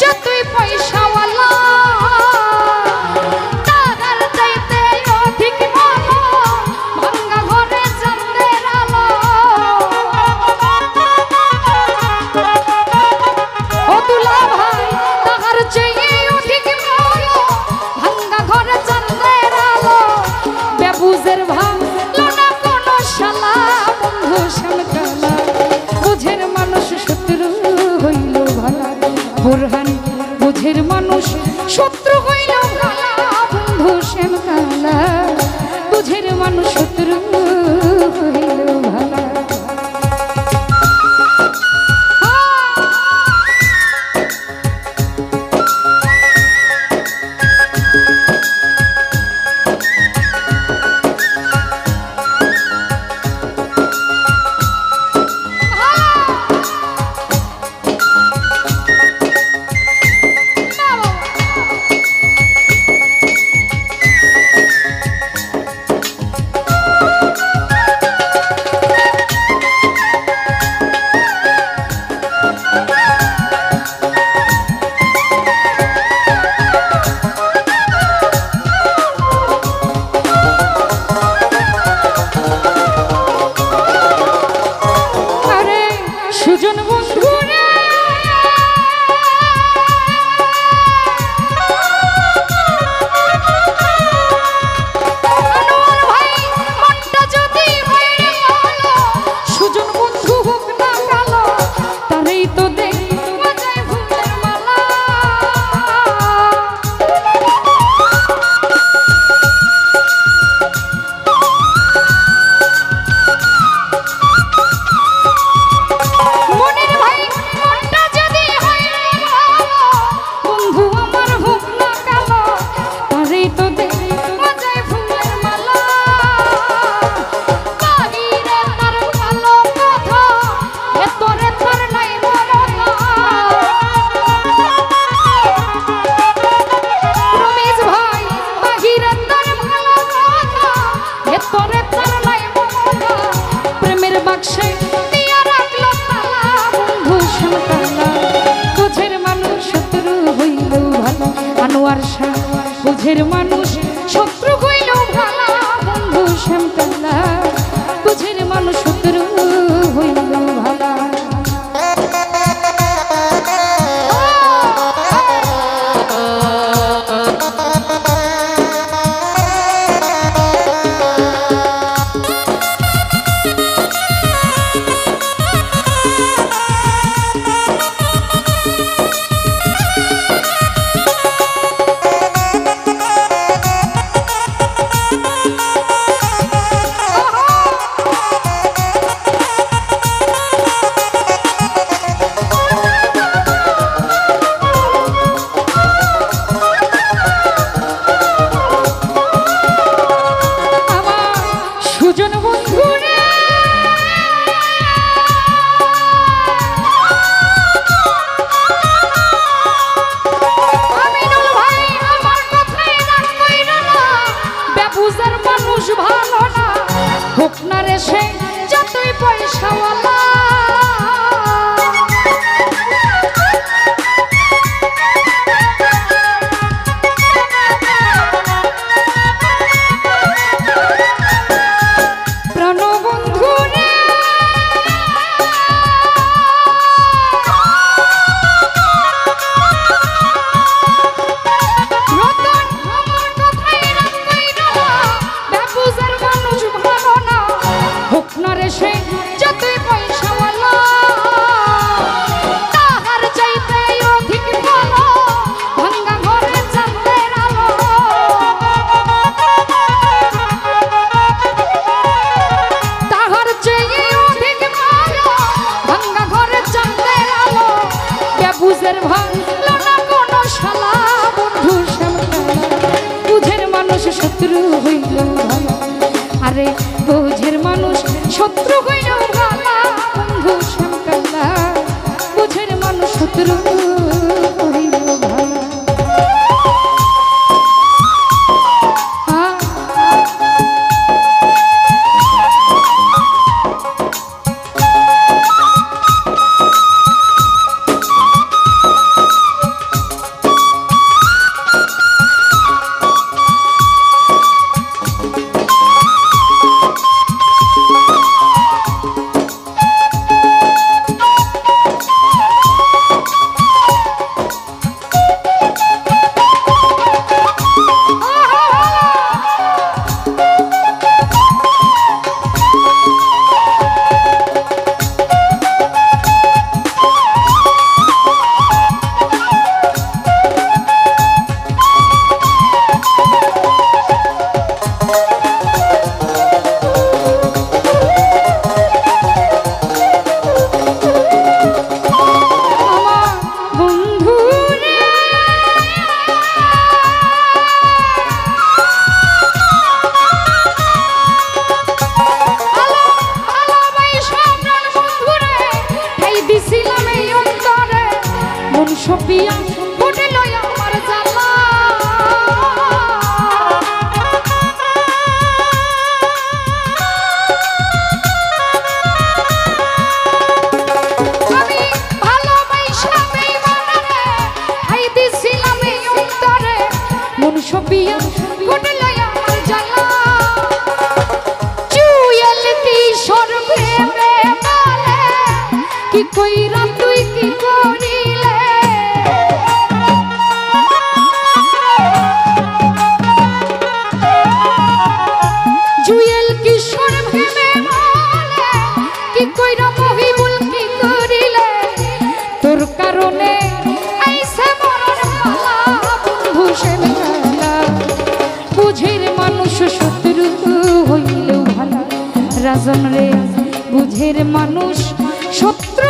যতই পয়সাওয়ালা তাহার চাইতে অধিক ভালো ভাঙ্গা ঘরে চাঁদের আলো। ও দুলা ভাই তাহার চেয়ে অধিক ভালো ভাঙ্গা ঘরে চাঁদের আলো। বেবুজের ভাঙলো না কোনো শালা বন্ধু শ্যামকালা বুঝের মানুষ শত্রু হইল ভালা। বুরহান বুঝের মানুষ শত্রু হইল ভালা বন্ধু শ্যামকালা বুঝের মানুষ শত্রু হইল ভালা। সুজন বন্ধু রে আনোয়ার ভাই মনটা যদি হয় রে ভালো সুজন বন্ধু হোক না কালো তারই তো দেখ বাজায় ফুলের মালা। বুঝের মানুষ শত্রু হইল ভালা বন্ধু শ্যামকালা বুঝের মানুষ শত্রু হইল ভালা। হোক না রে সে যতই পয়সাওয়ালা প্রাণবন্ধু রে রতন আমার কথাই রাখবই না বেবুজার মানুষ ভালো না হোক না রে সে যতই পয়সাওয়ালা তাহার চাইতে অধিক ভালো ভাঙ্গা ঘরে চাঁদের আলো। তাহার চেয়ে অধিক ভালো ভাঙ্গা ঘরে চাঁদের আলো। বেবুজের ভাঙলো না কোনো শালা বন্ধু শ্যামকালা বুঝের মানুষ শত্রু হইল ভালো। আরে বুঝের মানুষ শত্রু হইল ভালা বন্ধু শ্যামকালা বুঝের মানুষ শত্রু হইল ভালা। ঘটিল আমার জ্বালা। আমি ভালোবাসা বেঈমানরে হাই দিছিলাম এই অন্তরে, মন সপিয়া ঘটিল আমার জ্বালা। জুয়েল কিশোর প্রেমে বলে কি কইরা তুই কি করিলে, জুয়েল কিশোর প্রেমে বলে কি কইরা মহিবুল কি করিলে, তোর কারণে আইছে মরণ পালা বন্ধু সেনকালা। বুঝের মানুষ শত্রু হইলেও ভালা, রাজন রে বুঝের মানুষ শত্রু